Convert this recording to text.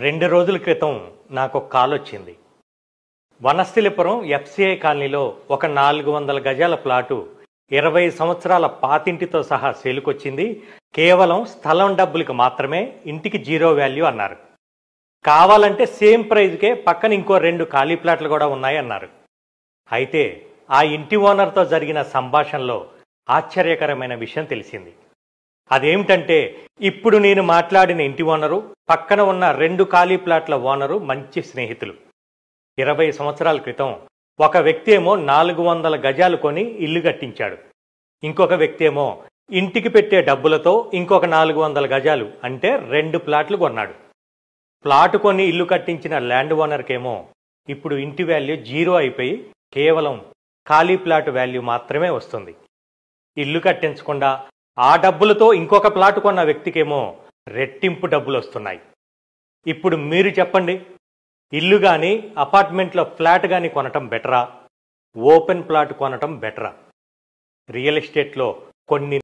2 రోజుల క్రితం నాకు కాల్ వచ్చింది. వనస్థలిపురం ఎఫ్సిఐ కాలనీలో ఒక 400 గజాల ప్లాటు 20 సంవత్సరాల పాతింటితో సహా సేలుకొచ్చింది. కేవలం స్థలం డబ్బులకు మాత్రమే, ఇంటికి జీరో వాల్యూ అన్నారు. కావాలంటే సేమ్ ప్రైజ్కే పక్కన ఇంకో 2 ఖాళీ ప్లాట్లు కూడా ఉన్నాయి అన్నారు. అయితే ఆ ఇంటి ఓనర్తో జరిగిన సంభాషణలో ఆశ్చర్యకరమైన విషయం తెలిసింది. అదేమిటంటే, ఇప్పుడు నేను మాట్లాడిన ఇంటి ఓనరు, పక్కన ఉన్న 2 ఖాళీ ప్లాట్ల ఓనరు మంచి స్నేహితులు. 20 సంవత్సరాల క్రితం ఒక వ్యక్తి ఏమో 400 గజాలు కొని ఇల్లు కట్టించాడు. ఇంకొక వ్యక్తి ఏమో ఇంటికి పెట్టే డబ్బులతో ఇంకొక 400 గజాలు అంటే 2 ప్లాట్లు కొన్నాడు. ప్లాటు కొని ఇల్లు కట్టించిన ల్యాండ్ ఓనర్కేమో ఇప్పుడు ఇంటి వాల్యూ జీరో అయిపోయి కేవలం ఖాళీ ప్లాట్ వాల్యూ మాత్రమే వస్తుంది. ఇల్లు కట్టించకుండా ఆ డబ్బులతో ఇంకొక ప్లాట్ కొన్న వ్యక్తికేమో రెట్టింపు డబ్బులు వస్తున్నాయి. ఇప్పుడు మీరు చెప్పండి, ఇల్లు కానీ అపార్ట్మెంట్లో ఫ్లాట్ కానీ కొనటం బెటరా, ఓపెన్ ప్లాట్ కొనటం బెటరా? రియల్ ఎస్టేట్లో కొన్ని